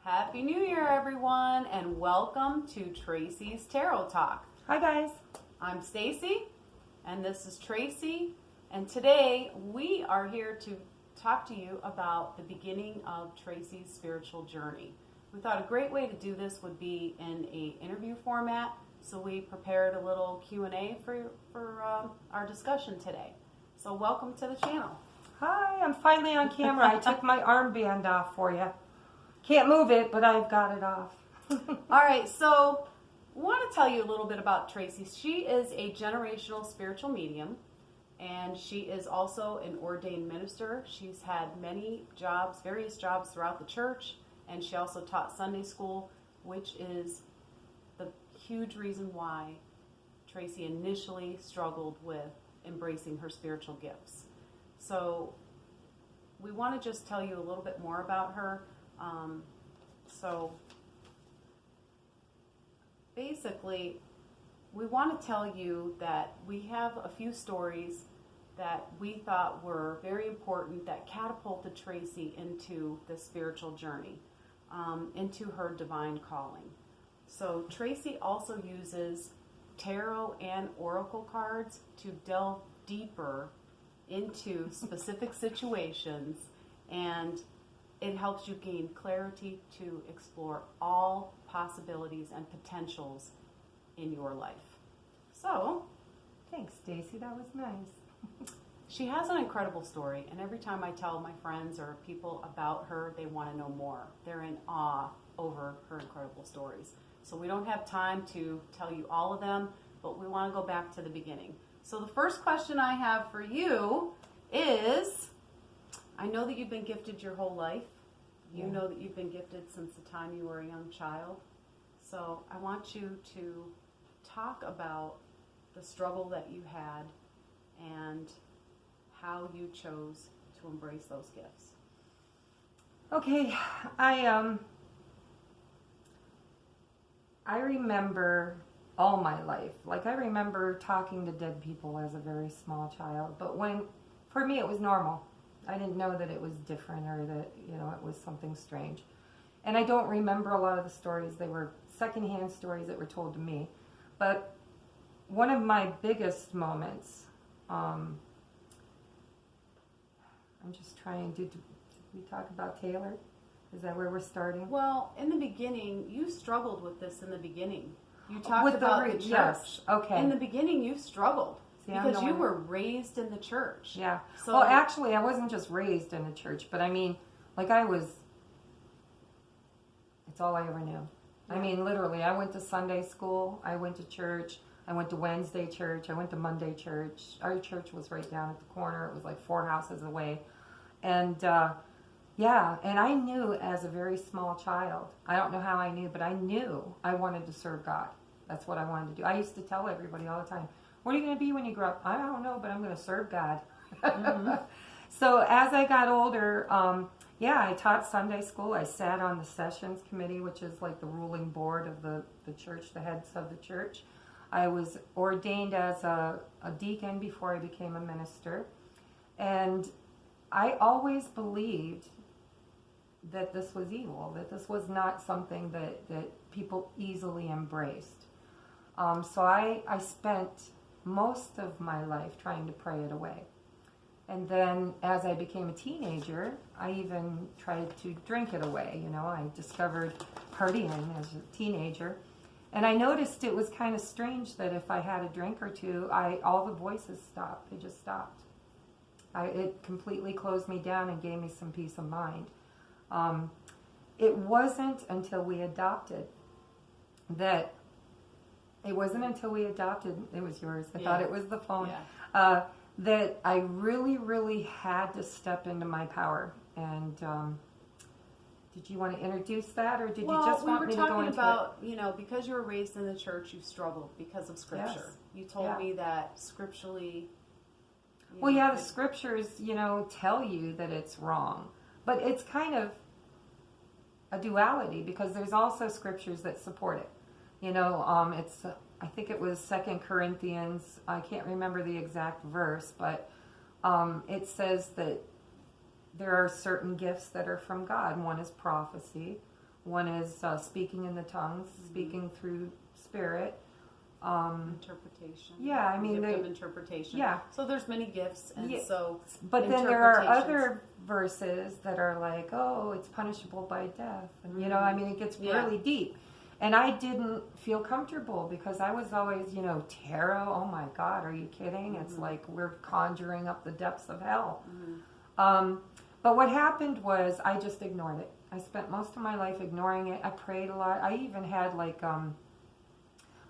Happy New Year, everyone, and welcome to Tracy's Tarot Talk. Hi, guys. I'm Stacy, and this is Tracy, and today we are here to talk to you about the beginning of Tracy's spiritual journey. We thought a great way to do this would be in an interview format, so we prepared a little Q&A for our discussion today. So welcome to the channel. Hi, I'm finally on camera. I took my armband off for you. Can't move it, but I've got it off. All right, so I want to tell you a little bit about Tracy. She is a generational spiritual medium, and she is also an ordained minister. She's had many jobs, various jobs throughout the church, and she also taught Sunday school, which is the huge reason why Tracy initially struggled with embracing her spiritual gifts. So we want to just tell you a little bit more about her. So basically, we want to tell you that we have a few stories that we thought were very important that catapulted Tracy into the spiritual journey, into her divine calling. So Tracy also uses tarot and oracle cards to delve deeper into specific situations, and it helps you gain clarity to explore all possibilities and potentials in your life. So, Thanks, Stacy. That was nice. she has an incredible story, and every time I tell my friends or people about her, they want to know more. They're in awe over her incredible stories. So we don't have time to tell you all of them, but we want to go back to the beginning. So the first question I have for you is, I know that you've been gifted your whole life. You know that you've been gifted since the time you were a young child. So I want you to talk about the struggle that you had and how you chose to embrace those gifts. Okay, I remember all my life. Like, I remember talking to dead people as a very small child. But for me, it was normal. I didn't know that it was different or that, it was something strange. And I don't remember a lot of the stories. They were secondhand stories that were told to me. But one of my biggest moments, I'm just trying, did we talk about Taylor? Is that where we're starting? Well, in the beginning, you struggled with this in the beginning. You talked about the church. Yes, okay. In the beginning, you struggled. Because you were raised in the church. Yeah. So, well, actually, I wasn't just raised in the church, but I mean, like it's all I ever knew. Yeah. I mean, literally, I went to Sunday school, I went to church, I went to Wednesday church, I went to Monday church. Our church was right down at the corner. It was like 4 houses away. And, and I knew as a very small child, I don't know how I knew, but I knew I wanted to serve God. That's what I wanted to do. I used to tell everybody all the time, what are you going to be when you grow up? I don't know, but I'm going to serve God. Mm-hmm. So as I got older, I taught Sunday school. I sat on the sessions committee, which is like the ruling board of the church, the heads of the church. I was ordained as a deacon before I became a minister. And I always believed that this was evil, that this was not something that people easily embraced. So I spent most of my life trying to pray it away. And then as I became a teenager, I even tried to drink it away. I discovered partying as a teenager. And I noticed it was kind of strange that if I had a drink or two, all the voices stopped. They just stopped. It completely closed me down and gave me some peace of mind. It wasn't until we adopted, it was yours, I thought it was the phone, that I really, really had to step into my power. And did you want to introduce that, or did you just want me to go into it? Well, we were talking about, because you were raised in the church, you struggled because of Scripture. Yes. You told me that scripturally... the Scriptures, tell you that it's wrong. But it's kind of a duality, because there's also Scriptures that support it. It's... I think it was 2 Corinthians, I can't remember the exact verse, but it says that there are certain gifts that are from God. One is prophecy, One is speaking in the tongues, speaking through spirit. Interpretation. Yeah, I mean, gift of interpretation. Yeah. So there's many gifts, and Yeah. so. But then there are other verses that are like, oh, it's punishable by death, and you know, I mean, it gets really deep. And I didn't feel comfortable because I was always, you know, tarot. Oh my God, are you kidding? It's like we're conjuring up the depths of hell. But what happened was I just ignored it. I spent most of my life ignoring it. I prayed a lot. I even had like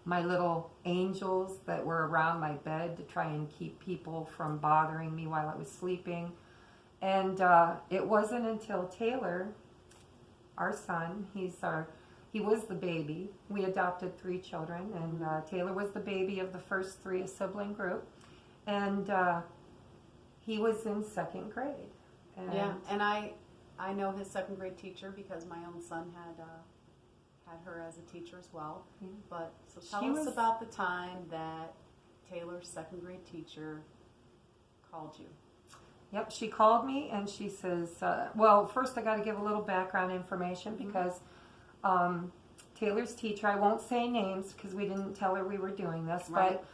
my little angels that were around my bed to try and keep people from bothering me while I was sleeping. And it wasn't until Taylor, our son, he was the baby. We adopted 3 children, and Taylor was the baby of the first 3, a sibling group. And he was in 2nd grade. And I know his 2nd grade teacher because my own son had her as a teacher as well. But so tell us about the time that Taylor's 2nd grade teacher called you. Yep, she called me and she says, well, first I got to give a little background information because Taylor's teacher, I won't say names because we didn't tell her we were doing this, but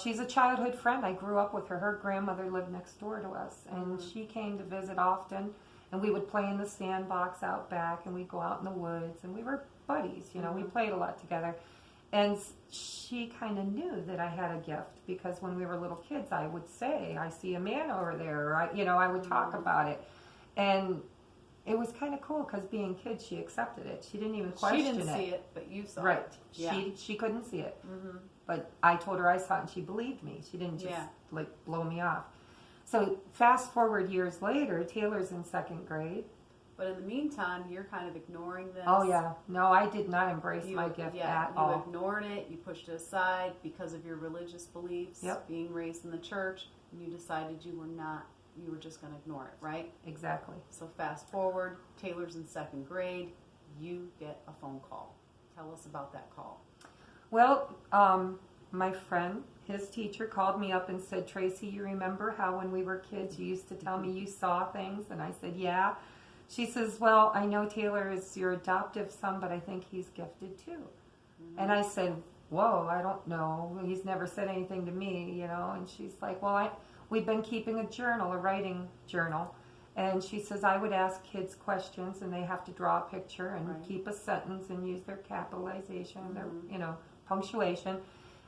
she's a childhood friend. I grew up with her. Her grandmother lived next door to us, and she came to visit often, and we would play in the sandbox out back, and we'd go out in the woods, and we were buddies, you know, we played a lot together. And she kind of knew that I had a gift because when we were little kids, I would say, I see a man over there, or I would talk about it. And it was kind of cool because being kids, she accepted it. She didn't even question it. She didn't see it, but you saw it. Right. Yeah. She couldn't see it. But I told her I saw it and she believed me. She didn't just like blow me off. So fast forward years later, Taylor's in 2nd grade. But in the meantime, you're kind of ignoring this. Oh, yeah. No, I did not embrace my gift at all. You ignored it. You pushed it aside because of your religious beliefs, being raised in the church, and you decided you were just going to ignore it, right? Exactly. So fast forward, Taylor's in 2nd grade. You get a phone call. Tell us about that call. Well, my friend, his teacher, called me up and said, Tracy, you remember how when we were kids you used to tell me you saw things? And I said, yeah. She says, well, I know Taylor is your adoptive son, but I think he's gifted too. And I said, whoa, I don't know. He's never said anything to me, you know. And she's like, well, we've been keeping a journal, a writing journal. And she says, I would ask kids questions, and they have to draw a picture and keep a sentence and use their capitalization, their, punctuation.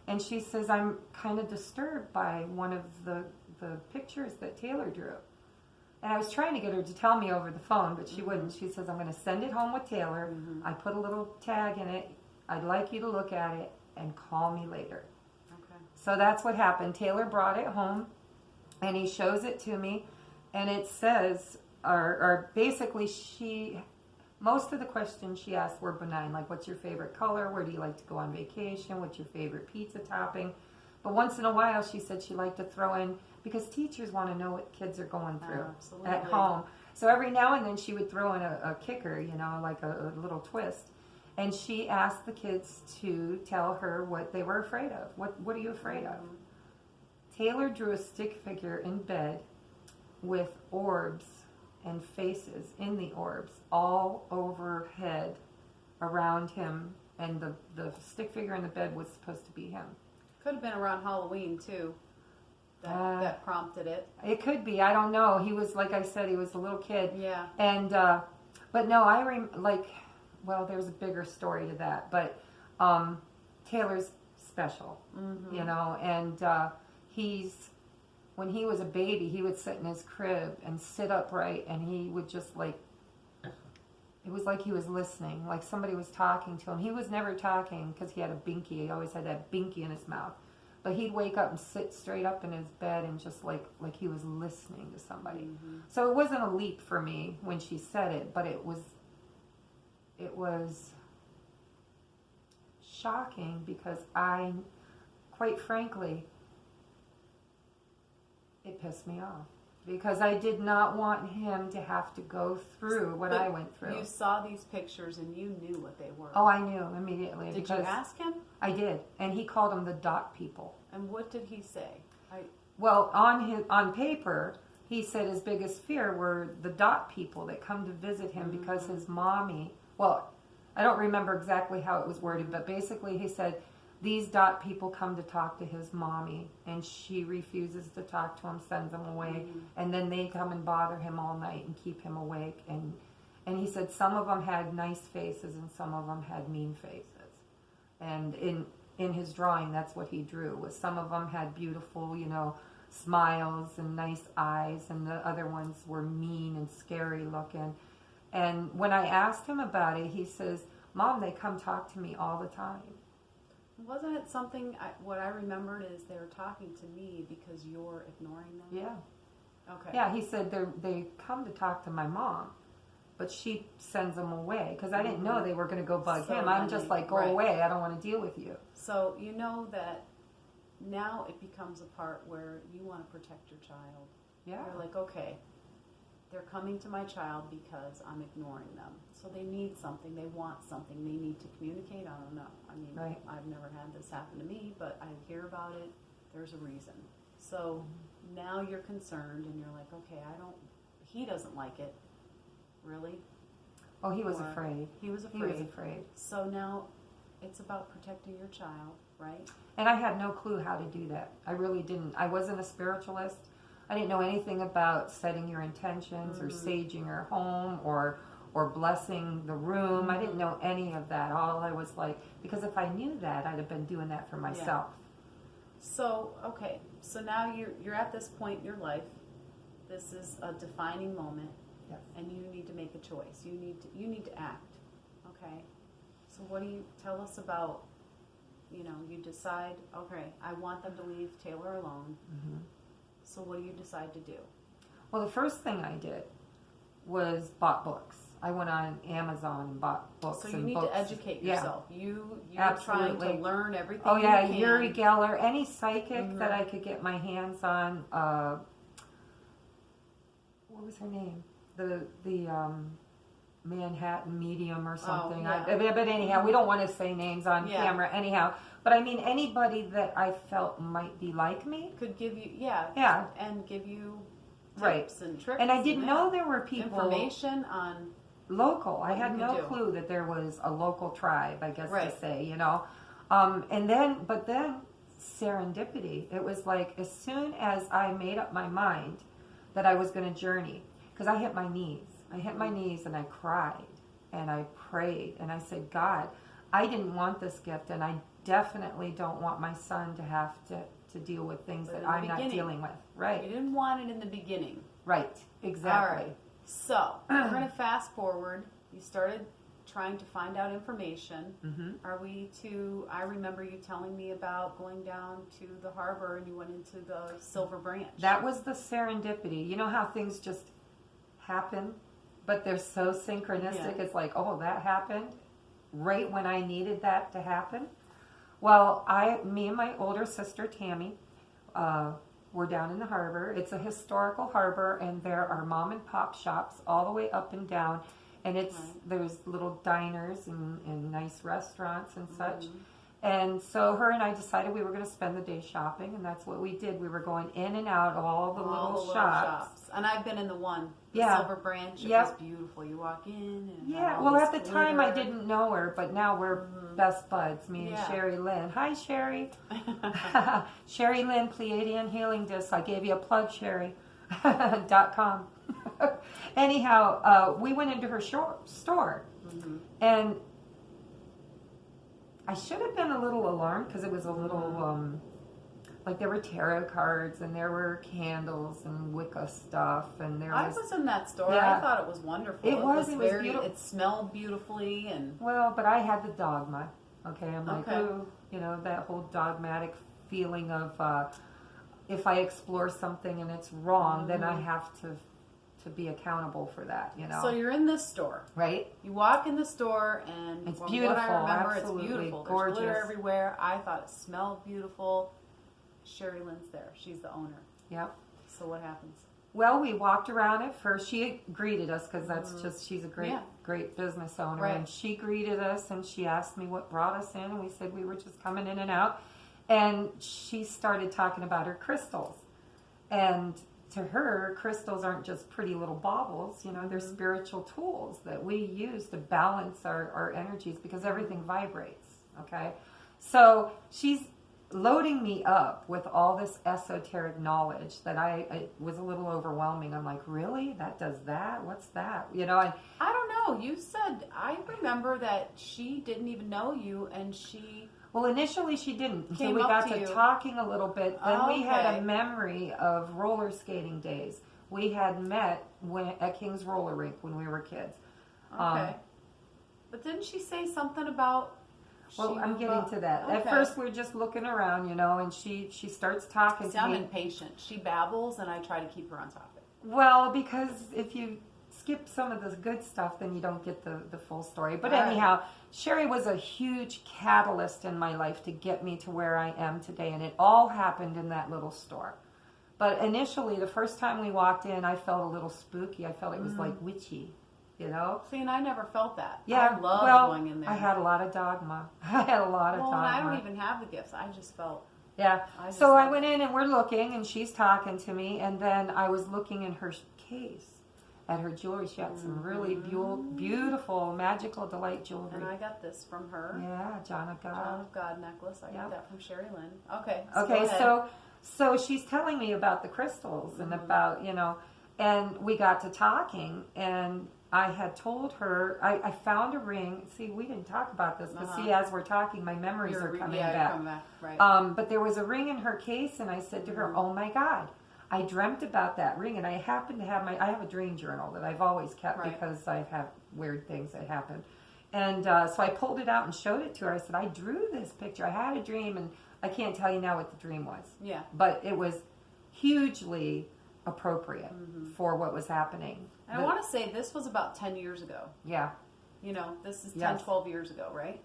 And she says, I'm kind of disturbed by one of the pictures that Taylor drew. And I was trying to get her to tell me over the phone, but she wouldn't. She says, I'm going to send it home with Taylor. I put a little tag in it. I'd like you to look at it and call me later. Okay. So that's what happened. Taylor brought it home, and he shows it to me. And it says, or basically most of the questions she asked were benign, like what's your favorite color? Where do you like to go on vacation? What's your favorite pizza topping? But once in a while, she said she liked to throw in, because teachers want to know what kids are going through at home. So every now and then she would throw in a kicker, like a little twist. And she asked the kids to tell her what they were afraid of. What are you afraid of? Taylor drew a stick figure in bed with orbs and faces in the orbs all overhead around him. And the stick figure in the bed was supposed to be him. Could have been around Halloween, too. That prompted it. It could be. I don't know. He was, like I said, he was a little kid. Yeah. And, but no, well, there's a bigger story to that. But Taylor's special, and when he was a baby, he would sit in his crib and sit upright, and he would just it was like he was listening, like somebody was talking to him. He was never talking because he had a binky. He always had that binky in his mouth. But he'd wake up and sit straight up in his bed and just like he was listening to somebody. So it wasn't a leap for me when she said it, but it was shocking because quite frankly, it pissed me off. Because I did not want him to have to go through what I went through. You saw these pictures and you knew what they were. Oh, I knew immediately. Did you ask him? I did, and he called them the dot people. And what did he say? Well, on paper, he said his biggest fear were the dot people that come to visit him because his mommy. Well, I don't remember exactly how it was worded, but basically he said, these people come to talk to his mommy, and she refuses to talk to him, sends him away, and then they come and bother him all night and keep him awake. And he said some of them had nice faces and some of them had mean faces. And in his drawing, that's what he drew, was some of them had beautiful, smiles and nice eyes, and the other ones were mean and scary looking. And when I asked him about it, he says, Mom, they come talk to me all the time. Wasn't it something, what I remembered is they were talking to me because you're ignoring them? Yeah. Okay. Yeah, he said they come to talk to my mom, but she sends them away because I didn't know they were going to go bug him. I'm just like, go away. I don't want to deal with you. So you know that now it becomes a part where you want to protect your child. Yeah. You're like, okay, they're coming to my child because I'm ignoring them. So they need something. They want something. They need to communicate. I don't know. I mean, I've never had this happen to me, but I hear about it. There's a reason. So now you're concerned and you're like, okay, he doesn't like it. Really? Oh, he was afraid. He was afraid. He was afraid. So now it's about protecting your child, right? And I had no clue how to do that. I really didn't. I wasn't a spiritualist. I didn't know anything about setting your intentions or saging your home or blessing the room. I didn't know any of that. All I was like, because if I knew that, I'd have been doing that for myself. Yeah. So, okay. So now you're at this point in your life. This is a defining moment. Yes. And you need to make a choice. You need to act. Okay? So what do you tell us about, you decide, okay, I want them to leave Taylor alone. Mm-hmm. So what do you decide to do? Well, the first thing I did was bought books. I went on Amazon and bought books. So you need to educate yourself. Yeah. You're trying to learn everything. Oh yeah, you can. Uri Geller, any psychic that I could get my hands on. What was her name? The Manhattan medium or something. Oh, yeah. But anyhow, we don't want to say names on camera anyhow. But I mean, anybody that I felt might be like me could give you, and give you tips and tricks. And I didn't know there were people information on local. I had no clue that there was a local tribe, I guess to say, but then serendipity. It was like as soon as I made up my mind that I was going to journey, because I hit my knees. I hit my knees and I cried and I prayed and I said, God, I didn't want this gift, and I definitely don't want my son to have to deal with things that I'm not dealing with. Right. You didn't want it in the beginning. Right. Exactly. All right. So we're going to fast forward. You started trying to find out information. Mm-hmm. I remember you telling me about going down to the harbor and you went into the Silver Branch. That was the serendipity. You know how things just happen, but they're so synchronistic. Yeah. It's like, oh, that happened right when I needed that to happen. Well, me and my older sister, Tammy, were down in the harbor. It's a historical harbor, and there are mom and pop shops all the way up and down. And there's little diners and nice restaurants and such. Mm-hmm. And so her and I decided we were going to spend the day shopping, and that's what we did. We were going in and out of all the little shops. And I've been in the one, the Silver Branch. It was beautiful. You walk in. And well, at the time I didn't know her, but now we're best buds, me and Sherry Lynn. Hi, Sherry. Sherry Lynn, Pleiadian Healing Discs. I gave you a plug, Sherry. .com. Anyhow, we went into her store, and I should have been a little alarmed because it was a little, like there were tarot cards and there were candles and Wicca stuff, and there was... I was in that store. I thought it was wonderful. It was beautiful. It smelled beautifully, and... Well, but I had the dogma. Okay, I'm like, ooh, that whole dogmatic feeling of... if I explore something and it's wrong, then I have to be accountable for that, So you're in this store. Right. You walk in the store and it's beautiful. What I remember, absolutely. It's beautiful. Gorgeous. There's glitter everywhere. I thought it smelled beautiful. Sherry Lynn's there. She's the owner. Yep. So what happens? Well, we walked around at first. She greeted us because that's just, she's a great business owner. Right. And she greeted us and she asked me what brought us in. And we said we were just coming in and out. And she started talking about her crystals. And to her, crystals aren't just pretty little baubles, you know, they're spiritual tools that we use to balance our energies, because everything vibrates, okay? So she's loading me up with all this esoteric knowledge that I was a little overwhelming. I'm like, really? That does that? What's that? You know, and I don't know. You said, I remember that she didn't even know you, and she... well, initially she didn't. So Came we up got to to you. talking a little bit. Then we had Okay. a memory of roller skating days. We had met at King's Roller Rink when we were kids. Okay. But didn't she say something about... Well, I'm getting to that. Okay. At first, we're just looking around, you know, and she starts talking See, to I'm me. impatient. She babbles, and I try to keep her on topic. Well, because if you skip some of the good stuff, then you don't get the full story. But All right. anyhow, Sherry was a huge catalyst in my life to get me to where I am today, and it all happened in that little store. But initially, the first time we walked in, I felt a little spooky. I felt it was like witchy, you know? See, and I never felt that. Yeah, I love well, going in there. I had a lot of dogma. I had a lot of Well, dogma. and I don't even have the gifts. I just felt... Yeah. I just So I love went in and we're looking, and she's talking to me, and then I was looking in her case at her jewelry. She had some really beautiful, magical delight jewelry. And I got this from her. Yeah, John of God. John of God necklace. I Yep. got that from Sherry Lynn. Okay. Okay, go ahead. so she's telling me about the crystals and about, you know, and we got to talking, and I had told her, I found a ring. See, we didn't talk about this, but see, as we're talking, my memories are coming back. Coming back. Right. But there was a ring in her case, and I said to her, oh my God, I dreamt about that ring, and I happened to have I have a dream journal that I've always kept because I have weird things that happen. And so I pulled it out and showed it to her. I said, I drew this picture. I had a dream, and I can't tell you now what the dream was. Yeah. But it was hugely appropriate for what was happening. And I want to say this was about 10 years ago. Yeah. You know, this is 10, Yes. 12 years ago, right?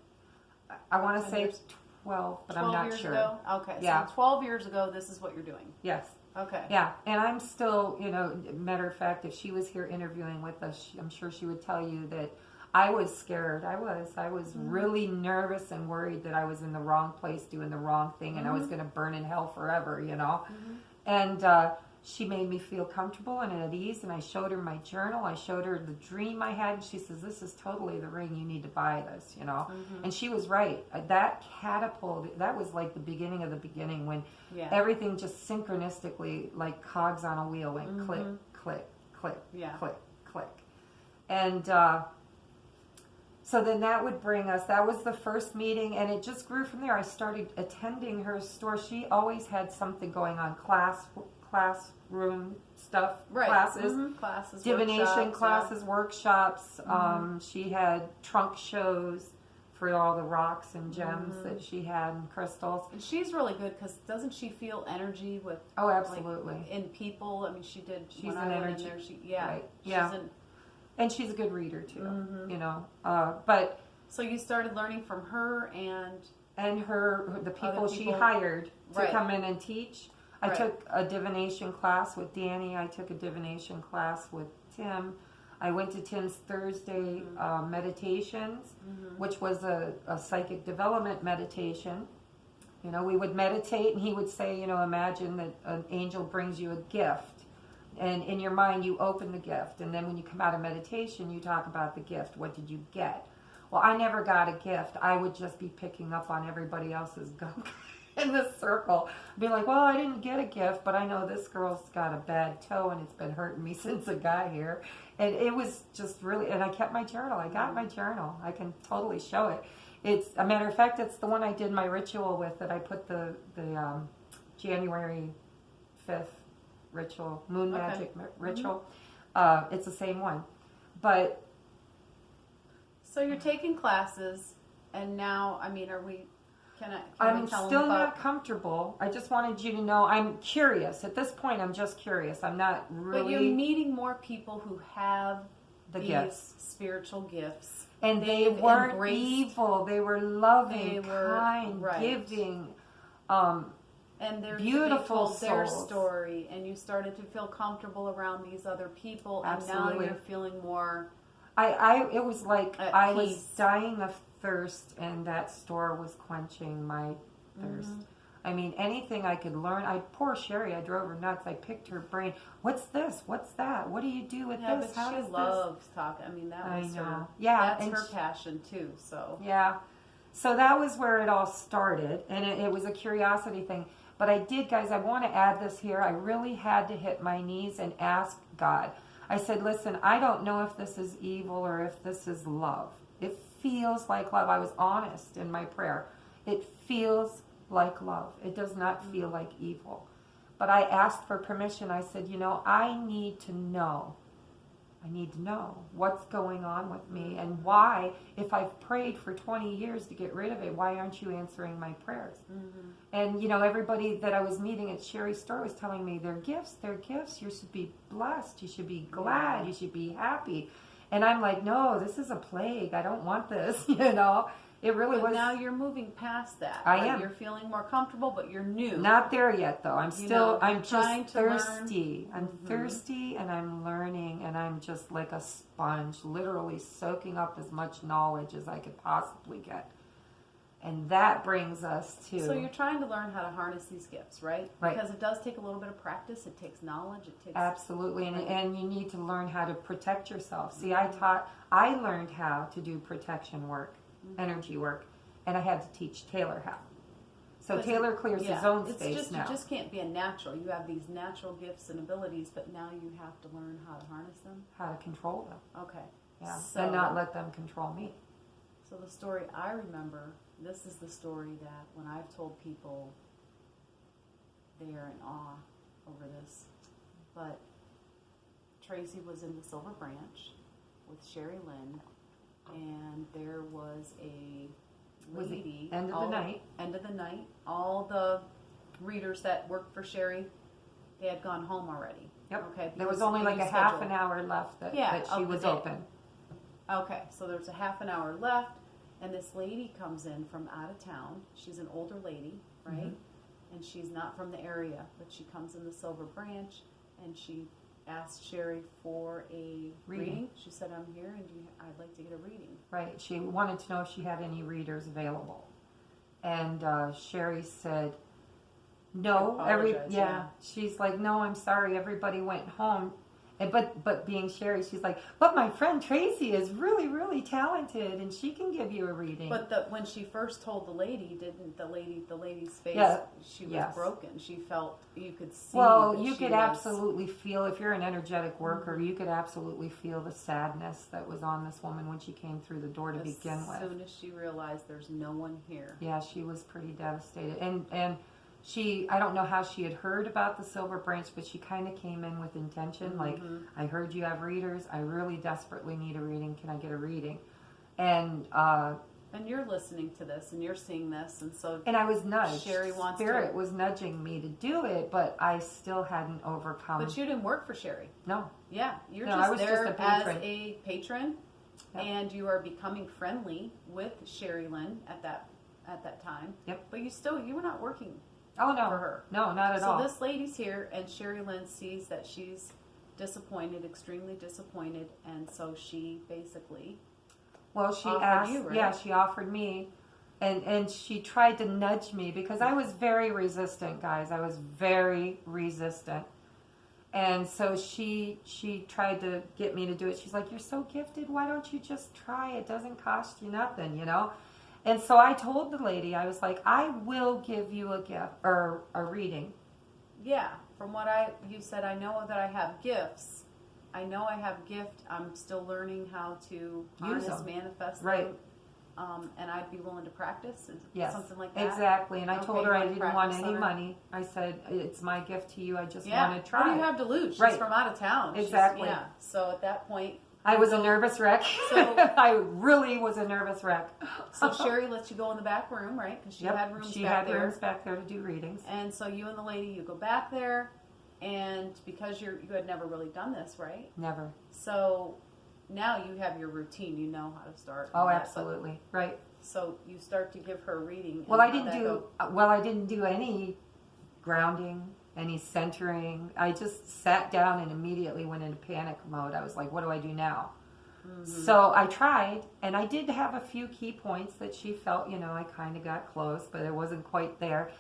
I want to 10 say years? 12, but 12 I'm not years sure. ago? Okay. Yeah. So 12 years ago, this is what you're doing. Yes. Okay. Yeah, and I'm still, you know, matter of fact, if she was here interviewing with us, I'm sure she would tell you that I was scared. I was really nervous and worried that I was in the wrong place doing the wrong thing, and I was going to burn in hell forever, you know. And she made me feel comfortable and at ease, and I showed her my journal. I showed her the dream I had, and she says, this is totally the ring. You need to buy this, you know. And she was right. That catapult, that was like the beginning of the beginning when everything just synchronistically, like cogs on a wheel, went click, click, click, click, click. And so then that would bring us, that was the first meeting, and it just grew from there. I started attending her store. She always had something going on, classroom stuff, classes, classes, divination workshops, classes, workshops. She had trunk shows for all the rocks and gems that she had and crystals. And she's really good because doesn't she feel energy with? Oh, absolutely. Like, in people. I mean, she did. She's when an I went energy. in there, she's Yeah. And she's a good reader too, you know. But so you started learning from her and the people she people. hired to Right. come in and teach. I took a divination class with Danny. I took a divination class with Tim. I went to Tim's Thursday meditations, which was a psychic development meditation. You know, we would meditate, and he would say, you know, imagine that an angel brings you a gift. And in your mind, you open the gift. And then when you come out of meditation, you talk about the gift. What did you get? Well, I never got a gift. I would just be picking up on everybody else's gunk in the circle. Be like, well, I didn't get a gift, but I know this girl's got a bad toe, and it's been hurting me since I got here. And it was just really, and I kept my journal. I got my journal. I can totally show it. It's, a matter of fact, it's the one I did my ritual with, that I put the January 5th ritual, moon magic ritual. It's the same one. But so you're taking classes, and now, I mean, I'm still not comfortable. I just wanted you to know I'm curious. At this point, I'm just curious. I'm not really. But you're meeting more people who have these gifts, spiritual gifts. And they weren't evil. They were loving, kind, giving. And they're beautiful told their souls. story, and you started to feel comfortable around these other people, Absolutely. and now you're feeling more. It was like I was peace. dying of thirst, and that store was quenching my thirst. I mean, anything I could learn. Poor Sherry, I drove her nuts. I picked her brain. What's this? What's that? What do you do with Yeah, this? but she loves talking. I mean, that was her. Yeah, that's her passion too. So yeah, so that was where it all started, and it was a curiosity thing. But I did, guys. I want to add this here. I really had to hit my knees and ask God. I said, "Listen, I don't know if this is evil or if this is love. It feels like love." I was honest in my prayer. It feels like love. It does not feel like evil. But I asked for permission. I said, I need to know. I need to know what's going on with me and why, if I've prayed for 20 years to get rid of it, why aren't you answering my prayers? And, everybody that I was meeting at Sherry's store was telling me they're gifts. You should be blessed. You should be glad. You should be happy. And I'm like, no, this is a plague. I don't want this, It really was. Now you're moving past that. I am. You're feeling more comfortable, but you're new. Not there yet, though. I'm still. I'm trying just to thirsty. I'm thirsty, and I'm learning, and I'm just like a sponge, literally soaking up as much knowledge as I could possibly get. And that brings us to. So you're trying to learn how to harness these gifts, right? Right. Because it does take a little bit of practice. It takes knowledge. It takes. Absolutely, and you need to learn how to protect yourself. See, I learned how to do protection work, energy work. And I had to teach Taylor how. So Taylor clears his own space now. You just can't be a natural. You have these natural gifts and abilities, but now you have to learn how to harness them. How to control them. Okay. Yeah. And not let them control me. So the story I remember, this is the story that when I've told people, they are in awe over this. But Tracy was in the Silver Branch with Sherry Lynn, and there was a lady. End of the night. All the readers that worked for Sherry, they had gone home already. Yep. Okay. There was only like a half an hour left that she was open. Okay. So there's a half an hour left, and this lady comes in from out of town. She's an older lady, right? And she's not from the area, but she comes in the Silver Branch, and she asked Sherry for a reading. She said, "I'm here, and I'd like to get a reading." Right. She wanted to know if she had any readers available, and Sherry said, "No." She's like, "No, I'm sorry. Everybody went home." But being Sherry, she's like, "But my friend Tracy is really, really talented, and she can give you a reading." But when she first told the lady, didn't the lady's face? She was broken. She felt, you could see. Well, you could absolutely feel, if you're an energetic worker, you could absolutely feel the sadness that was on this woman when she came through the door to begin with. As soon as she realized there's no one here. Yeah, she was pretty devastated, and. I don't know how she had heard about the Silver Branch, but she kind of came in with intention. Like, I heard you have readers. I really desperately need a reading. Can I get a reading? And you're listening to this, and you're seeing this, and so. And I was nudged. Sherry wants Spirit was nudging me to do it, but I still hadn't overcome. But you didn't work for Sherry. No. Yeah, you're I was there just as a patron, and you are becoming friendly with Sherry Lynn at that time. Yep. But you were not working. Oh, no. For her. No, not at all. So this lady's here, and Sherry Lynn sees that she's disappointed, extremely disappointed, and so she basically she asked you, right? Yeah, she offered me, and she tried to nudge me because I was very resistant, guys. I was very resistant. And so she tried to get me to do it. She's like, "You're so gifted. Why don't you just try? It doesn't cost you nothing, And so I told the lady, I was like, "I will give you a gift or a reading." Yeah, from what you said, I know that I have gifts. I know I have gift. I'm still learning how to harness, manifest them. And I'd be willing to practice, something like that. Exactly. And I told her I didn't want any money. I said, "It's my gift to you. I just want to try." What do you have to lose? She's from out of town. Exactly. So at that point, I was a nervous wreck. I really was a nervous wreck. So Sherry lets you go in the back room, right? Because she had rooms back there. Rooms back there to do readings. And so you and the lady, you go back there, and because you had never really done this, right? Never. So now you have your routine. You know how to start. Oh, absolutely. Right. So you start to give her a reading. Well, I didn't do any grounding, any centering. I just sat down and immediately went into panic mode. I was like, "What do I do now?" So I tried, and I did have a few key points that she felt, I kind of got close, but it wasn't quite there.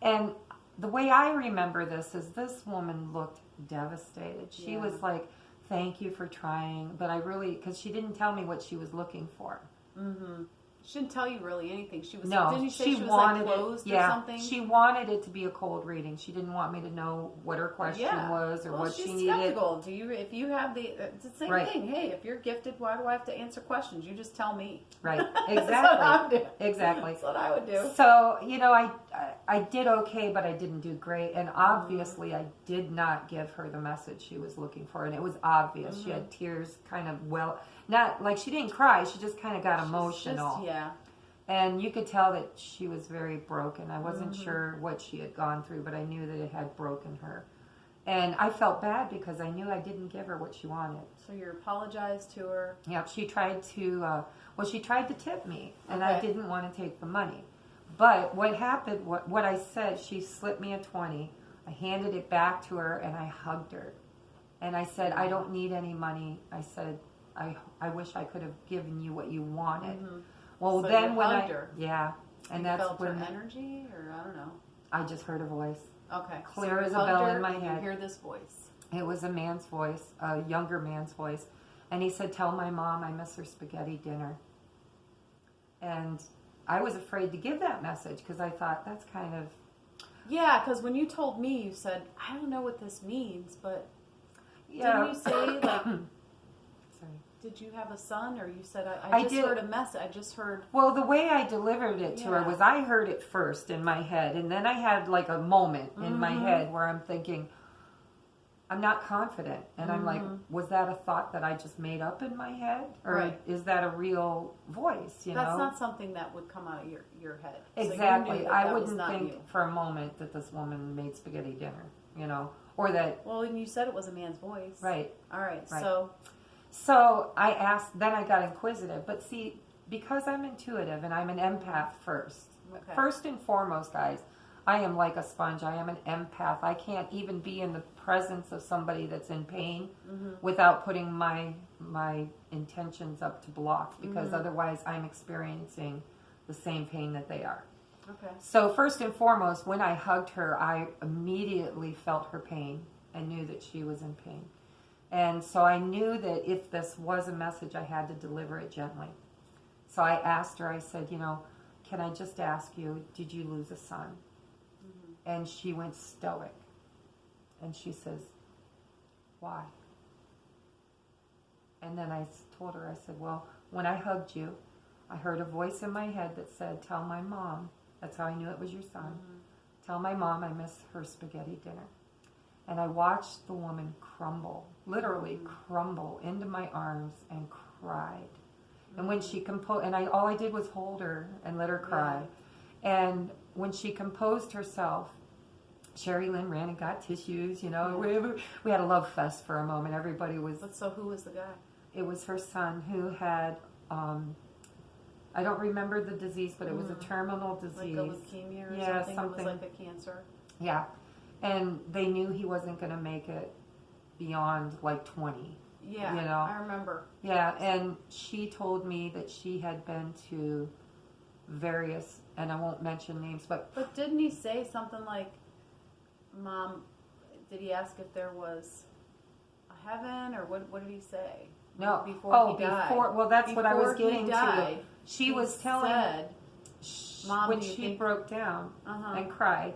And the way I remember this is this woman looked devastated. She was like, thank you for trying, but I really, because she didn't tell me what she was looking for. Mm-hmm. She didn't tell you really anything. She was. No, Didn't you say she was wanted like closed it. or something? She wanted it to be a cold reading. She didn't want me to know what her question was or what she needed. Skeptical. Do you? If you have it's the same thing. Hey, if you're gifted, why do I have to answer questions? You just tell me. Right. Exactly. That's what I would do. Exactly. That's what I would do. So I did okay, but I didn't do great, and obviously I did not give her the message she was looking for, and it was obvious. She had tears, kind of not like she didn't cry. She just kind of got emotional. And you could tell that she was very broken. I wasn't sure what she had gone through, but I knew that it had broken her. And I felt bad because I knew I didn't give her what she wanted. So you apologized to her? Yep, she tried to, she tried to tip me, and I didn't want to take the money. But what happened, what I said, she slipped me a 20. I handed it back to her, and I hugged her. And I said, I don't need any money. I said, I wish I could have given you what you wanted. Well, so then you when hugged her. and you that's felt when her energy, or I don't know. I just heard a voice. Okay, Clear so as a bell in my and head. You hear this voice. It was a man's voice, a younger man's voice, and he said, "Tell my mom I miss her spaghetti dinner." And I was afraid to give that message because I thought that's kind of because when you told me, you said, "I don't know what this means," but didn't you say like? Sorry. Did you have a son, or you said, I just heard a message. I just heard... Well, the way I delivered it to her was I heard it first in my head, and then I had like a moment in my head where I'm thinking, I'm not confident. And I'm like, was that a thought that I just made up in my head? Or is that a real voice, That's not something that would come out of your head. Exactly. So I wouldn't think for a moment that this woman made spaghetti dinner, or that... Well, and you said it was a man's voice. Right. All right. So I asked, then I got inquisitive. But see, because I'm intuitive and I'm an empath first and foremost, guys, I am like a sponge. I am an empath. I can't even be in the presence of somebody that's in pain without putting my intentions up to block, because otherwise I'm experiencing the same pain that they are. Okay. So first and foremost, when I hugged her, I immediately felt her pain and knew that she was in pain. And so I knew that if this was a message, I had to deliver it gently. So I asked her, I said, can I just ask you, did you lose a son? And she went stoic. And she says, why? And then I told her, I said, well, when I hugged you, I heard a voice in my head that said, tell my mom, that's how I knew it was your son, tell my mom I miss her spaghetti dinner. And I watched the woman crumble, literally crumble into my arms and cried. And when she composed, and all I did was hold her and let her cry. And when she composed herself, Sherry Lynn ran and got tissues, we had a love fest for a moment. Everybody was... So who was the guy? It was her son who had, I don't remember the disease, but it was a terminal disease. Like a leukemia or something? It was like a cancer? Yeah. And they knew he wasn't going to make it beyond like 20. Yeah, I remember. Yeah, and she told me that she had been to various, and I won't mention names, but... But didn't he say something like, Mom, did he ask if there was a heaven, or what did he say? No. Before he died. Well, that's what I was getting to. She was telling... Mom, when she broke down and cried,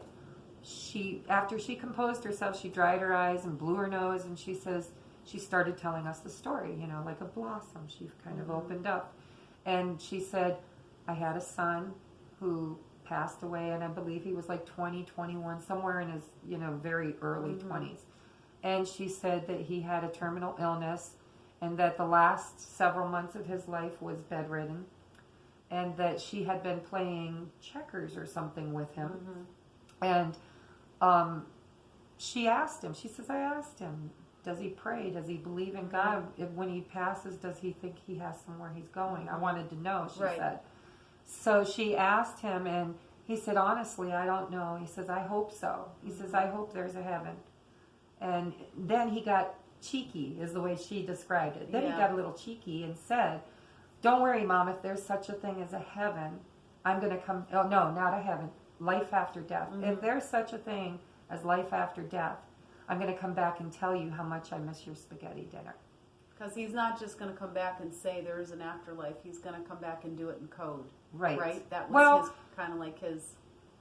after she composed herself, she dried her eyes and blew her nose, and she says, she started telling us the story, like a blossom. She kind of opened up. And she said, I had a son who passed away, and I believe he was like 20, 21, somewhere in his, very early 20s. And she said that he had a terminal illness, and that the last several months of his life was bedridden, and that she had been playing checkers or something with him. And she asked him, she says, I asked him, does he pray? Does he believe in God? When he passes, does he think he has somewhere he's going? I wanted to know, she said. So she asked him, and he said, honestly, I don't know. He says, I hope so. He says, I hope there's a heaven. And then he got cheeky, is the way she described it. Then he got a little cheeky and said, don't worry, Mom, if there's such a thing as a heaven, I'm going to come. Oh, no, not a heaven. life after death. If there's such a thing as life after death, I'm going to come back and tell you how much I miss your spaghetti dinner. Because he's not just going to come back and say there is an afterlife. He's going to come back and do it in code. Right. Right? That was Well, his, kind of like his...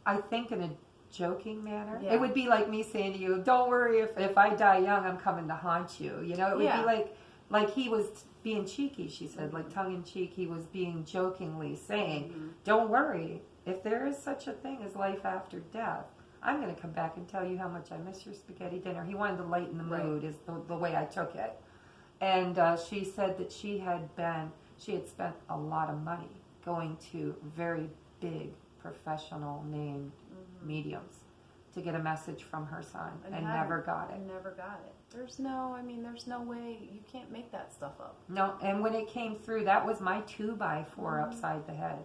I think in a joking manner. Yeah. It would be like me saying to you, don't worry, if I die young, I'm coming to haunt you. You know, it would be like he was being cheeky, she said, like tongue-in-cheek. He was being jokingly saying, don't worry, if there is such a thing as life after death, I'm going to come back and tell you how much I miss your spaghetti dinner. He wanted to lighten the mood, is the way I took it. And she said that she had spent a lot of money going to very big professional named mediums to get a message from her son and never got it. And never got it. There's no way, you can't make that stuff up. No, and when it came through, that was my 2x4 upside the head.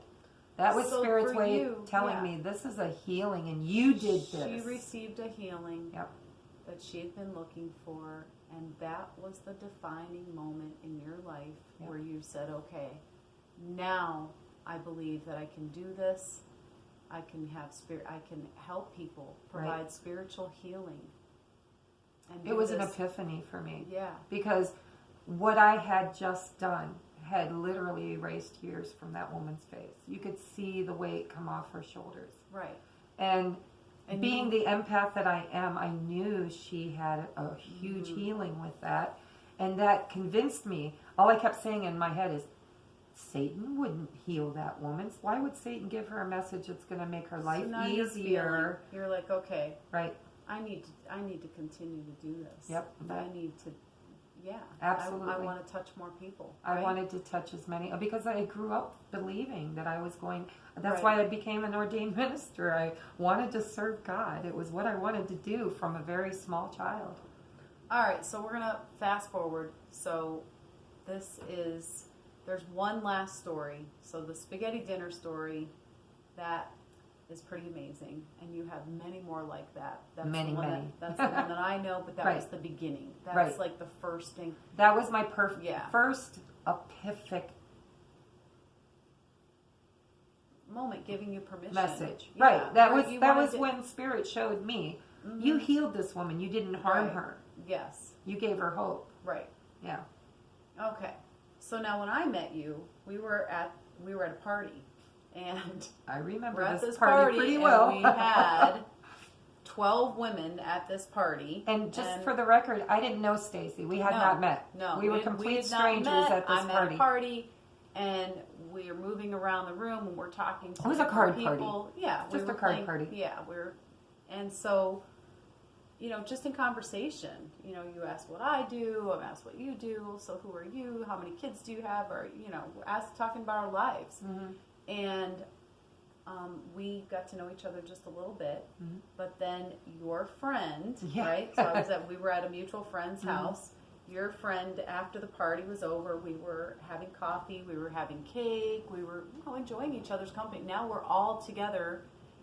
That was So Spirit's for way you, of telling me this is a healing and you did this. She received a healing Yep. that she had been looking for, and that was the defining moment in your life where you said, okay, now I believe that I can do this. I can have I can help people, provide spiritual healing. And It was an epiphany for me. Yeah. Because what I had just done had literally erased years from that woman's face. You could see the weight come off her shoulders. Right. And being the empath that I am, I knew she had a huge healing with that. And that convinced me. All I kept saying in my head is, Satan wouldn't heal that woman. Why would Satan give her a message that's going to make her life easier? You're like, okay, right. I need to continue to do this. Yep. I need to, Absolutely. I want to touch more people. I wanted to touch as many, because I grew up believing that I was going, that's why I became an ordained minister. I wanted to serve God. It was what I wanted to do from a very small child. All right, so we're going to fast forward. So there's one last story. So the spaghetti dinner story, that is pretty amazing. And you have many more like that. That's many. That's the one that I know, but that was the beginning. That's like the first thing. That was my first epiphanic moment, giving you permission. Message. Yeah. Right. That was when Spirit showed me, you healed this woman. You didn't harm her. Yes. You gave her hope. Right. Yeah. Okay. So now when I met you, we were at a party, and I remember we're at this party pretty well. And we had 12 women at this party. And just for the record, I didn't know Stacy. We had not met. No, we were complete strangers at this party. I'm at a party, and we are moving around the room, and we're talking to It was a card people. party. Yeah, just a card party. Yeah, and so, just in conversation, you ask what I do, I ask what you do. So who are you? How many kids do you have? Or talking about our lives, and we got to know each other just a little bit. But then your friend, right? So we were at a mutual friend's house. Your friend, after the party was over, we were having coffee, we were having cake, we were enjoying each other's company. Now we're all together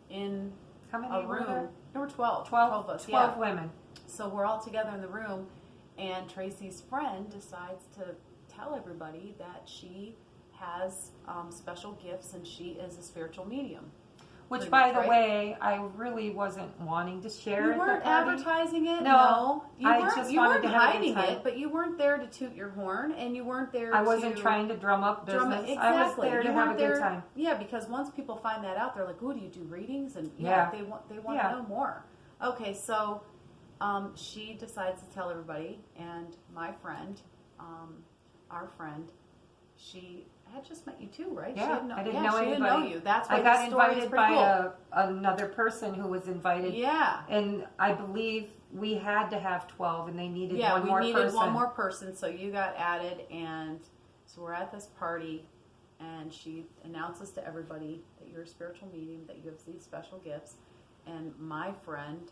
in How many a were room. there? There were 12. 12 of us. 12 women. So we're all together in the room, and Tracy's friend decides to tell everybody that she has special gifts and she is a spiritual medium. Which, by the way, I really wasn't wanting to share. You weren't advertising it. No, you I weren't, just you wanted weren't to have hiding a good time. it, but you weren't there to toot your horn, and you weren't there. I wasn't trying to drum up business. Exactly. I was there to have a good time. Yeah, because once people find that out, they're like, "Oh, do you do readings?" And they want to know more. Okay, so she decides to tell everybody, and my friend, our friend, she had just met you too, right? Yeah, I didn't know anybody. She didn't know you. That's why I got the story invited is pretty by another person who was invited. Yeah. And I believe we had to have 12, and they needed one we more needed person. one more person, so you got added, and so we're at this party, and she announces to everybody that you're a spiritual medium, that you have these special gifts, and my friend,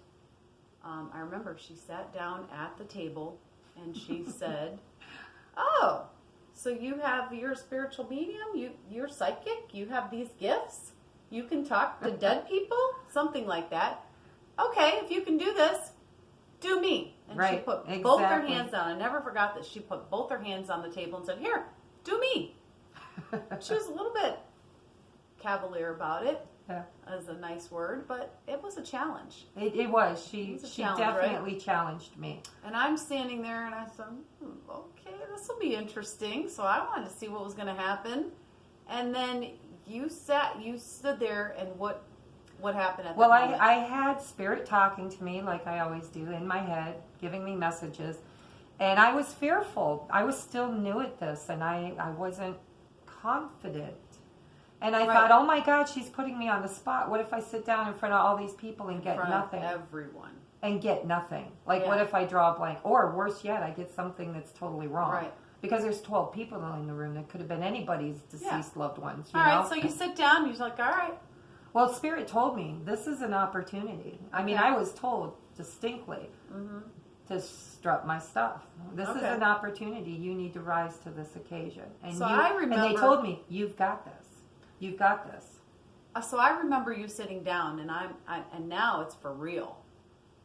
I remember she sat down at the table, and she said, "Oh, so you're a spiritual medium? You're psychic? You have these gifts? You can talk to dead people? Something like that. Okay, if you can do this, do me." And she put both her hands down. I never forgot that. She put both her hands on the table and said, "Here, do me." She was a little bit cavalier about it. Yeah. is a nice word, but it was a challenge. It was. She challenge, definitely challenged me. And I'm standing there and I said, okay, this will be interesting. So I wanted to see what was going to happen. And then you stood there, and what happened at that moment? I had Spirit talking to me like I always do in my head, giving me messages. And I was fearful. I was still new at this, and I wasn't confident. And I thought, oh my God, she's putting me on the spot. What if I sit down in front of all these people and get nothing? Everyone. And get nothing. Like, what if I draw a blank? Or worse yet, I get something that's totally wrong. Right. Because there's 12 people in the room. That could have been anybody's deceased loved ones. All right, so you sit down, you're like, all right. Well, Spirit told me, this is an opportunity. I mean, I was told distinctly to strut my stuff. This is an opportunity. You need to rise to this occasion. And so I remember, and they told me, you've got this. You've got this. So I remember you sitting down, and now it's for real.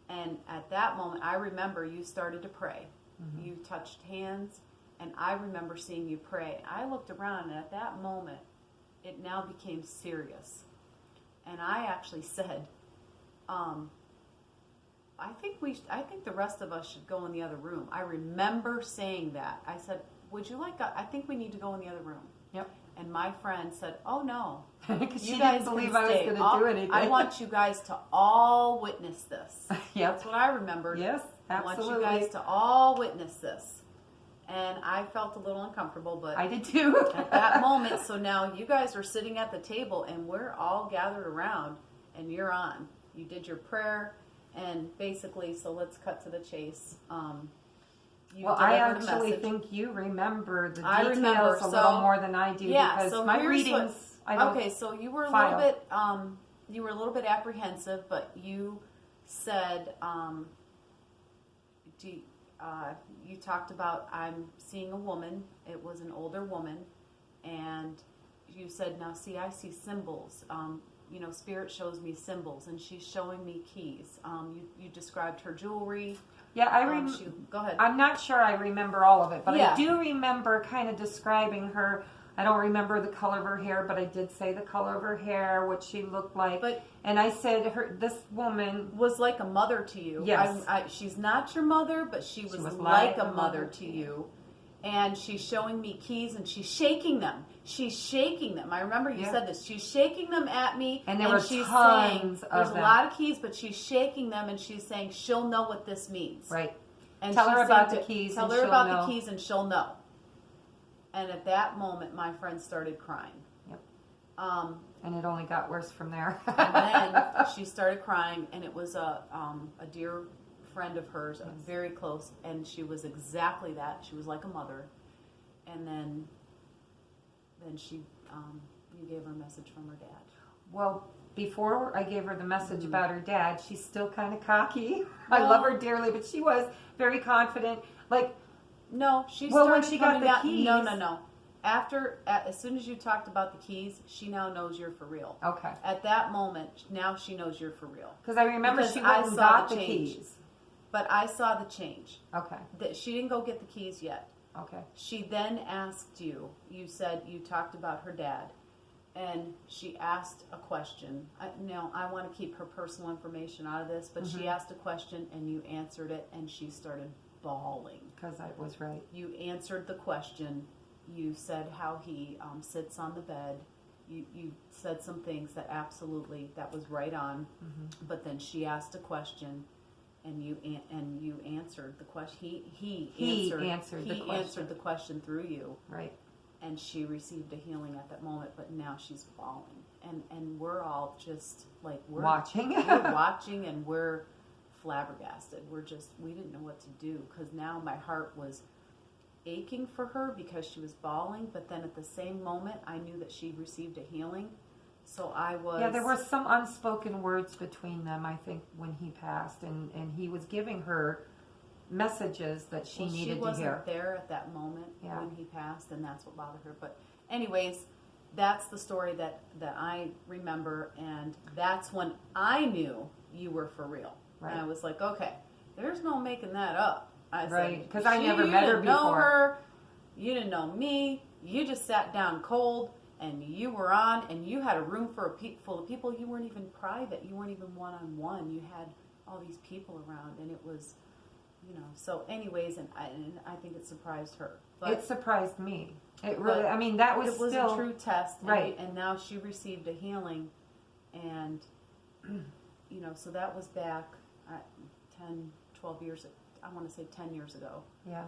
And at that moment, I remember you started to pray. Mm-hmm. You touched hands, and I remember seeing you pray. I looked around, and at that moment, it now became serious. And I actually said, I think the rest of us should go in the other room. I remember saying that. I said, I think we need to go in the other room. Yep. And my friend said, oh no. Because she didn't believe I was going to do anything. I want you guys to all witness this. Yep. That's what I remembered. Yes, absolutely. I want you guys to all witness this. And I felt a little uncomfortable, but I did too. at that moment, so now you guys are sitting at the table and we're all gathered around and you're on. You did your prayer, and basically, so let's cut to the chase. I actually think you remember the details a little more than I do, because so my readings. So you were a little bit apprehensive, but you said, you talked about, I'm seeing a woman. It was an older woman, and you said, now see, I see symbols. Spirit shows me symbols, and she's showing me keys. You described her jewelry. Yeah, go ahead. I'm not sure I remember all of it, but I do remember kind of describing her. I don't remember the color of her hair, but I did say the color of her hair, what she looked like. And I said, this woman was like a mother to you. Yes. She's not your mother, but she was like a mother to you. And she's showing me keys, and she's shaking them. She's shaking them. I remember you said this. She's shaking them at me. And there were she's tons saying, of there's them. a lot of keys, but she's shaking them, and she's saying, she'll know what this means. Right. And tell her about the keys. Tell her about the keys, and she'll know. And at that moment, my friend started crying. Yep. And it only got worse from there. And then she started crying, and it was a dear friend of hers, very close, and she was exactly that. She was like a mother. And then she, you gave her a message from her dad. Well, before I gave her the message about her dad, she's still kind of cocky. I love her dearly, but she was very confident. No, when she got the keys. No. As soon as you talked about the keys, she now knows you're for real. Okay. At that moment, now she knows you're for real. Because I remember she went and got the keys. But I saw the change. Okay. That she didn't go get the keys yet. Okay. She then asked you said you talked about her dad, and she asked a question. I want to keep her personal information out of this, but she asked a question, and you answered it, and she started bawling. Because I was right. You answered the question. You said how he sits on the bed. You said some things that was right on. But then she asked a question, and you answered the question. He answered the question through you. Right. And she received a healing at that moment. But now she's bawling, and we're all just like we're watching. We're watching, and we're flabbergasted. We didn't know what to do, because now my heart was aching for her because she was bawling, but then at the same moment I knew that she received a healing. So I was... Yeah, there were some unspoken words between them, I think, when he passed, and he was giving her messages that she needed to hear. She wasn't there at that moment when he passed, and that's what bothered her. But anyways, that's the story that I remember, and that's when I knew you were for real. Right. And I was like, okay, there's no making that up. I said, because I never met her before. You didn't know her. You didn't know me. You just sat down cold, and you were on, and you had a room full of people. You weren't even private. You weren't even one-on-one. You had all these people around, and it was, so anyways, and I think it surprised her. But it surprised me. It really, I mean, that was it was still a true test. right. And now she received a healing, and, so that was back 10, 12 years, I want to say 10 years ago. Yeah.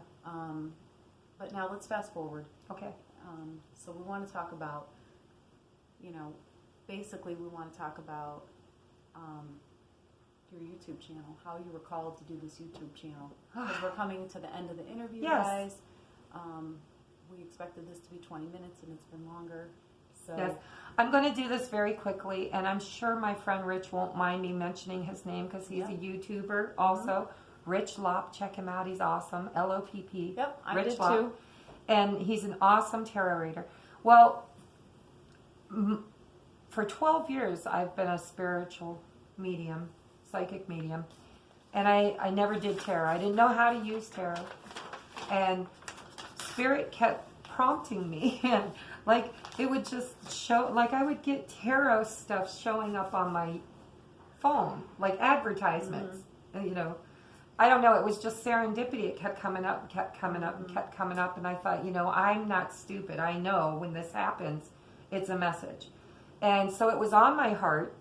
But now let's fast forward. Okay. So we want to talk about, basically we want to talk about your YouTube channel, how you were called to do this YouTube channel. Because we're coming to the end of the interview, yes. guys. We expected this to be 20 minutes, and it's been longer. So yes. I'm going to do this very quickly, and I'm sure my friend Rich won't mind me mentioning his name because he's a YouTuber also. Mm-hmm. Rich Lopp, check him out. He's awesome. Lopp. Yep, I Rich did Lopp. too. And he's an awesome tarot reader. Well, for 12 years, I've been a spiritual medium, psychic medium, and I never did tarot. I didn't know how to use tarot, and Spirit kept prompting me, and like it would just show, like I would get tarot stuff showing up on my phone, like advertisements, mm-hmm. I don't know, it was just serendipity. It kept coming up and kept coming up and kept coming up. And I thought, I'm not stupid. I know when this happens, it's a message. And so it was on my heart.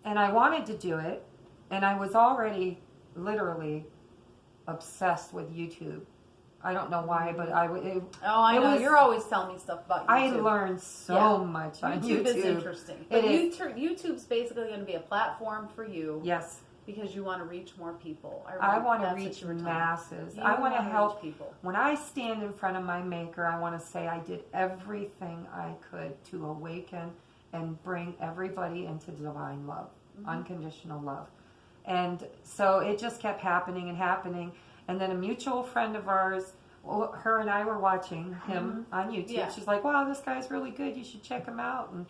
And I wanted to do it. And I was already literally obsessed with YouTube. I don't know why, but I know. You're always telling me stuff about YouTube. I learned so much on YouTube. YouTube is interesting. But YouTube's basically going to be a platform for you. Yes. Because you want to reach more people. I want to reach masses. I want to help people. When I stand in front of my maker, I want to say I did everything I could to awaken and bring everybody into divine love, unconditional love. And so it just kept happening and happening. And then a mutual friend of ours, her and I were watching him on YouTube. Yeah. She's like, wow, this guy's really good. You should check him out. And,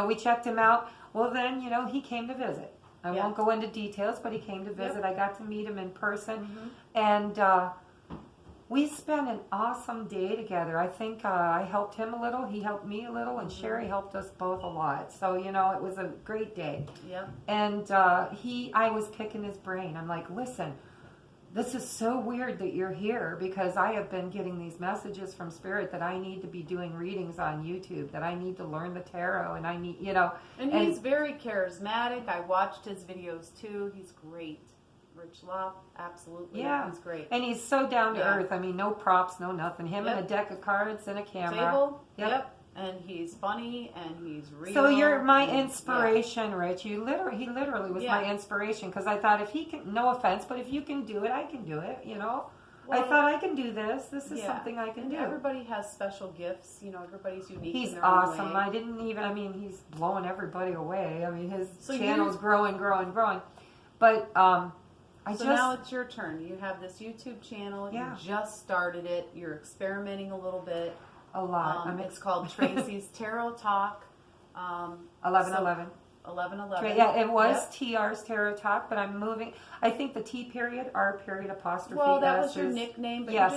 we checked him out. Well, then, he came to visit. I won't go into details, but he came to visit. Yep. I got to meet him in person. And we spent an awesome day together. I think I helped him a little. He helped me a little. And Sherry helped us both a lot. So, it was a great day. Yep. And I was picking his brain. I'm like, listen, this is so weird that you're here because I have been getting these messages from Spirit that I need to be doing readings on YouTube, that I need to learn the tarot, and I need, And he's very charismatic. I watched his videos too. He's great. Rich Lopp, absolutely. Yeah. He's great. And he's so down to earth. I mean, no props, no nothing. Him and a deck of cards and a camera. Table. Yep. And he's funny and he's real. So you're my inspiration, Rich. He literally was my inspiration because I thought if he can, no offense, but if you can do it, I can do it, Well, I thought I can do this. This is something I can do. Everybody has special gifts. Everybody's unique. He's in their awesome. own way. He's blowing everybody away. I mean, his channel's growing. But now it's your turn. You have this YouTube channel. You just started it. You're experimenting a little bit. A lot. It's called Tracy's Tarot Talk. 1111. 1111. Yeah, it was T.R Tarot Talk, but I'm moving. I think the T period, R period, apostrophe. Well, that was your nickname, but yes.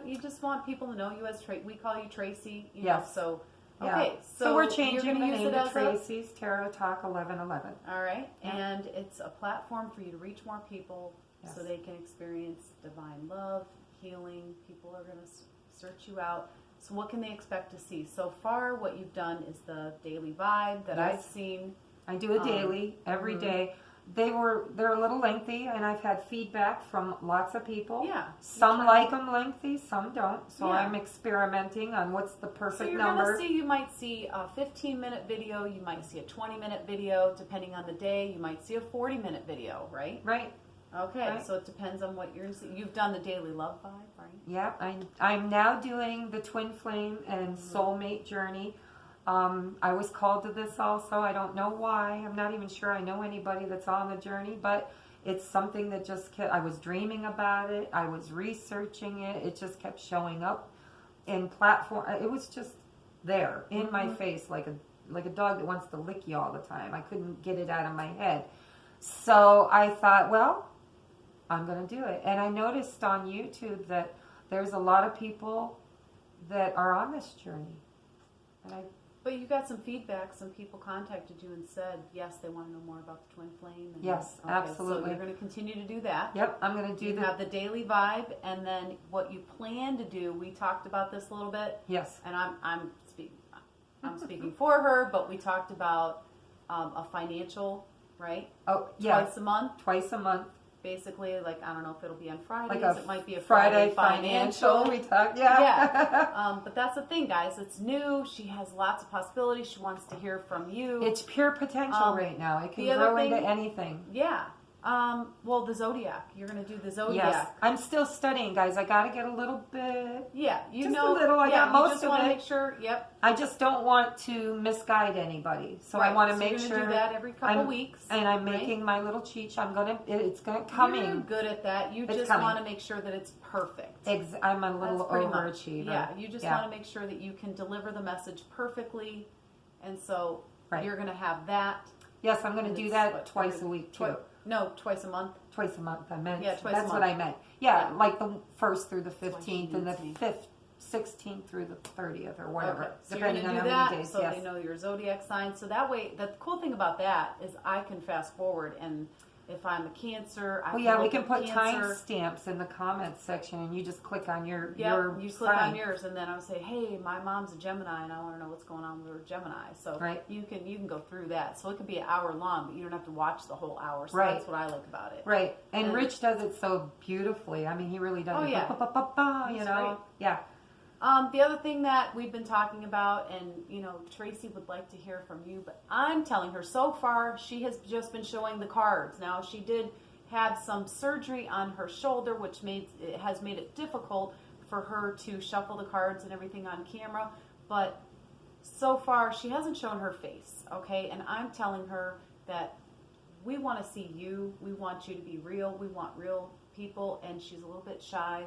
you just want people to know you as Tracy. We call you Tracy. Yes. So okay. So we're changing the name to Tracy's Tarot Talk 1111. All right, and it's a platform for you to reach more people, so they can experience divine love, healing. People are going to search you out. So what can they expect to see? So far, what you've done is the daily vibe that I've seen. I do a daily every day. They're a little lengthy, and I've had feedback from lots of people. Yeah. Some like them lengthy, some don't. So I'm experimenting on what's the perfect number. You might see a 15-minute video. You might see a 20-minute video, depending on the day. You might see a 40-minute video, right? Right. Okay, so it depends on what you're seeing. You've done the daily love vibe, right? Yeah, I'm now doing the twin flame and soulmate journey. I was called to this also. I don't know why. I'm not even sure I know anybody that's on the journey, but it's something that just kept, I was dreaming about it. I was researching it. It just kept showing up in platform. It was just there in my face like a dog that wants to lick you all the time. I couldn't get it out of my head. So I thought, well, I'm going to do it. And I noticed on YouTube that there's a lot of people that are on this journey. But you got some feedback. Some people contacted you and said, yes, they want to know more about the twin flame. And, yes, okay, absolutely. So you're going to continue to do that. Yep, I'm going to do You have the daily vibe, and then what you plan to do. We talked about this a little bit. Yes. And I'm speaking for her, but we talked about a financial, right? Oh, yeah. Twice a month. Twice a month. Basically, like, I don't know if it'll be on Fridays. Like it might be a Friday financial. We talked, yeah. Yeah. But that's the thing, guys. It's new. She has lots of possibilities. She wants to hear from you. It's pure potential right now. It can grow into anything. Yeah. Well, the zodiac. You're going to do the zodiac. Yes. I'm still studying, guys. I got to get a little bit. Yeah. Just a little. I got most of it. You just want to make sure. Yep. I just don't want to misguide anybody. So I want to make sure. Do that every couple weeks. And I'm making my little cheat. It's going to come in. You're good at that. You just want to make sure that it's perfect. I'm a little overachiever. Yeah. You just want to make sure that you can deliver the message perfectly. And so you're going to have that. Yes, I'm going to do that twice a week too. No, twice a month. Twice a month, I meant. Yeah, twice a month. That's what I meant. Yeah, like the 1st through the 15th and the 16th through the 30th or whatever. Okay. So depending you're on do how that many days. so they know your zodiac sign. So that way, the cool thing about that is I can fast forward, and if I'm a Cancer, we can put time stamps in the comments section, and you just click on your you click on yours, and then I'll say, hey, my mom's a Gemini, and I want to know what's going on with her Gemini. So you can go through that. So it could be an hour long, but you don't have to watch the whole hour. So that's what I like about it. Right. And Rich does it so beautifully. I mean, he really does. Oh, it. Yeah. You know. Great. Yeah. The other thing that we've been talking about, and Tracy would like to hear from you, but I'm telling her so far she has just been showing the cards. Now she did have some surgery on her shoulder, which has made it difficult for her to shuffle the cards and everything on camera. But so far she hasn't shown her face, okay? And I'm telling her that we want to see you. We want you to be real. We want real people, and she's a little bit shy.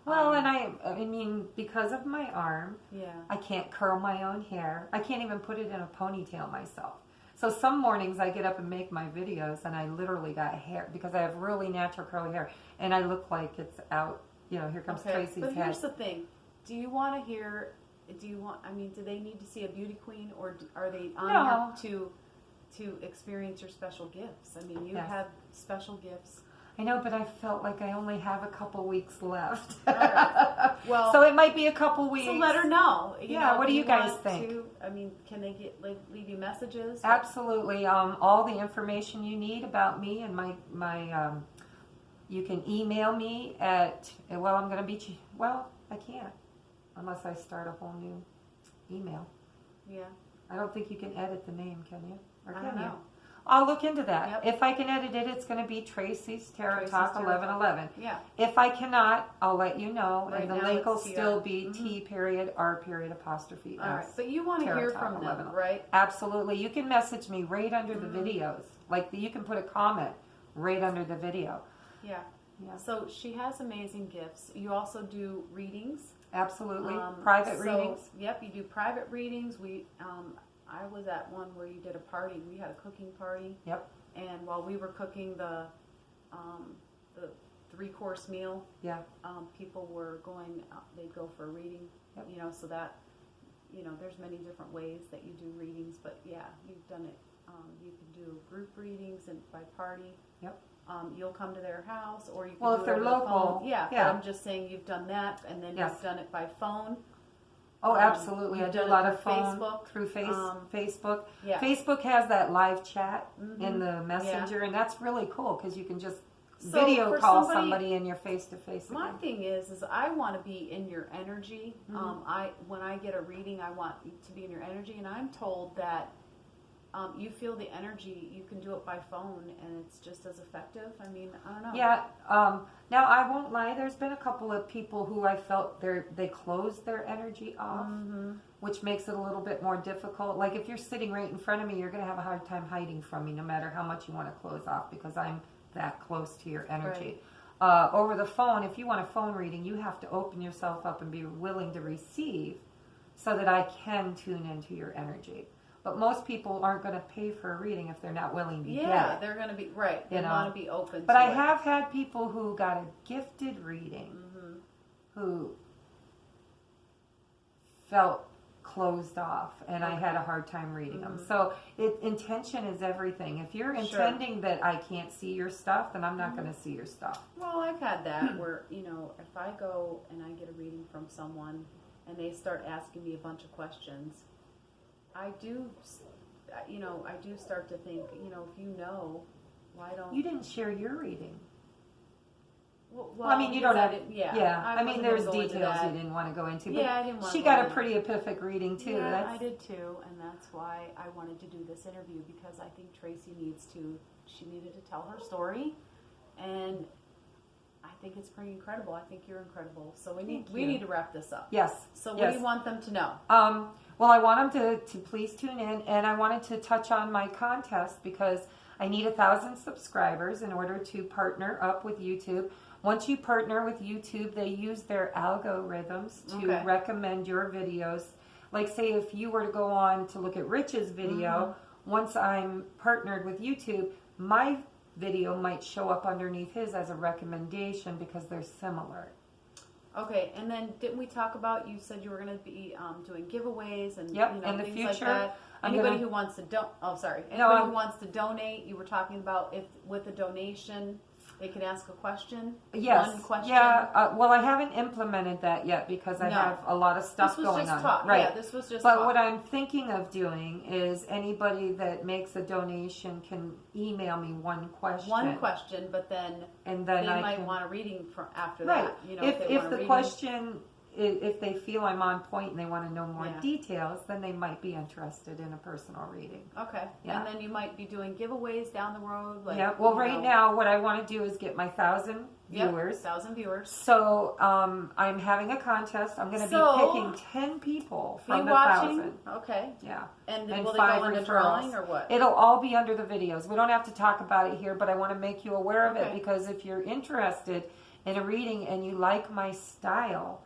Well, and I mean, because of my arm, yeah, I can't curl my own hair. I can't even put it in a ponytail myself. So some mornings I get up and make my videos, and I literally got hair because I have really natural curly hair, and I look like it's out. Here comes Tracy's head. But here's the thing: do you want to hear? Do they need to see a beauty queen, or are they on here to experience your special gifts? I mean, you have special gifts. I know, but I felt like I only have a couple weeks left. All right. Well, so it might be a couple weeks. So let her know. What do you guys think? Can they leave you messages? Absolutely. All the information you need about me and my you can email me at. Well, I'm going to be. Well, I can't unless I start a whole new email. Yeah. I don't think you can edit the name, can you? Or can I don't know. You? I'll look into that. Yep. If I can edit it, it's going to be Tracy's Tarot Talk 1111. Yeah. If I cannot, I'll let you know, right, and the link will still be T.R''S. All right, but you want to hear from them, right? Absolutely. You can message me right under the videos. Like you can put a comment right under the video. Yeah. So she has amazing gifts. You also do readings. Absolutely. Private readings. Yep, you do private readings. I was at one where you did a party. We had a cooking party. Yep. And while we were cooking the 3-course meal, people were going. They'd go for a reading. Yep. So that there's many different ways that you do readings. But yeah, you've done it. You can do group readings and by party. Yep. You'll come to their house, or you can do it if they're over local. The phone. Yeah. Yeah. But I'm just saying you've done that, and then you've done it by phone. Oh, absolutely. I do a lot of phone Facebook. Through Facebook. Yeah. Facebook has that live chat in the messenger, and that's really cool because you can just video call somebody in your face-to-face. My thing is I want to be in your energy. When I get a reading, I want to be in your energy, and I'm told that you feel the energy. You can do it by phone, and it's just as effective. I mean, I don't know. Yeah. Now, I won't lie. There's been a couple of people who I felt they closed their energy off, which makes it a little bit more difficult. Like if you're sitting right in front of me, you're going to have a hard time hiding from me no matter how much you want to close off because I'm that close to your energy. Right. Over the phone, if you want a phone reading, you have to open yourself up and be willing to receive so that I can tune into your energy. But most people aren't going to pay for a reading if they're not willing to get it. Yeah, they're going to be, right. They want to be open But to I it. have had people who got a gifted reading who felt closed off, and I had a hard time reading them. So intention is everything. If you're intending that I can't see your stuff, then I'm not going to see your stuff. Well, I've had that where, you know, if I go and I get a reading from someone and they start asking me a bunch of questions, I do start to think, you know, if you know, why don't... You didn't share your reading. Well, I mean, you don't have... Yeah. I mean, there's details you didn't want to go into. But I didn't want to. She got a pretty epiphanic reading, too. Yeah, I did, too. And that's why I wanted to do this interview, because I think Tracy she needed to tell her story. And I think it's pretty incredible. I think you're incredible. So we need to wrap this up. Yes. So what do you want them to know? Well, I want them to please tune in, and I wanted to touch on my contest because I need 1,000 subscribers in order to partner up with YouTube. Once you partner with YouTube, they use their algorithms to recommend your videos. Like, say, if you were to go on to look at Rich's video, once I'm partnered with YouTube, my video might show up underneath his as a recommendation because they're similar. Okay, and then didn't we talk about, you said you were going to be doing giveaways and in the things future, like that. Anybody who wants to who wants to donate, you were talking about if with a donation they could ask a question. Yes. One question. Yeah. Well, I haven't implemented that yet because I have a lot of stuff going on. Talk. Right. Yeah, this was just But talk. what I'm thinking of doing is anybody that makes a donation can email me one question. One question, but then they might want a reading after that. You know, if the question, if they feel I'm on point and they want to know more details, then they might be interested in a personal reading. Okay. Yeah. And then you might be doing giveaways down the road. Like, Well, right now, what I want to do is get my 1,000 viewers. 1,000 viewers. So I'm having a contest. I'm going to be picking 10 people from the 1,000. Okay. Yeah. And will they go into drawing or what? It'll all be under the videos. We don't have to talk about it here, but I want to make you aware of it because if you're interested in a reading and you like my style,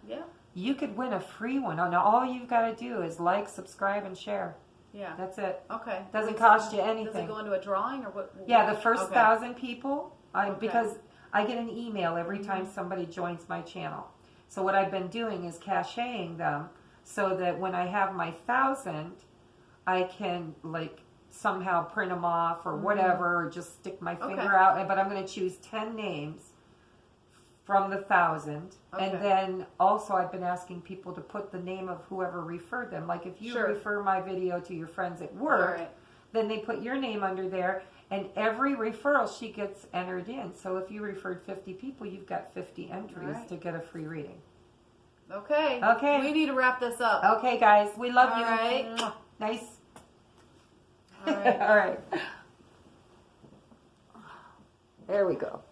you could win a free one. Now, all you've got to do is like, subscribe, and share. Yeah. That's it. Okay. Doesn't cost you anything. Does it go into a drawing or what? Yeah, the first 1,000 people, because I get an email every time somebody joins my channel. So what I've been doing is caching them so that when I have my 1,000, I can like somehow print them off or whatever, or just stick my finger out. But I'm going to choose 10 names from the 1,000. And then also I've been asking people to put the name of whoever referred them. Like if you refer my video to your friends at work, then they put your name under there, and every referral she gets entered in. So if you referred 50 people, you've got 50 entries to get a free reading. Okay. We need to wrap this up. Okay, guys. We love you. All right. Nice. All right. All right. There we go.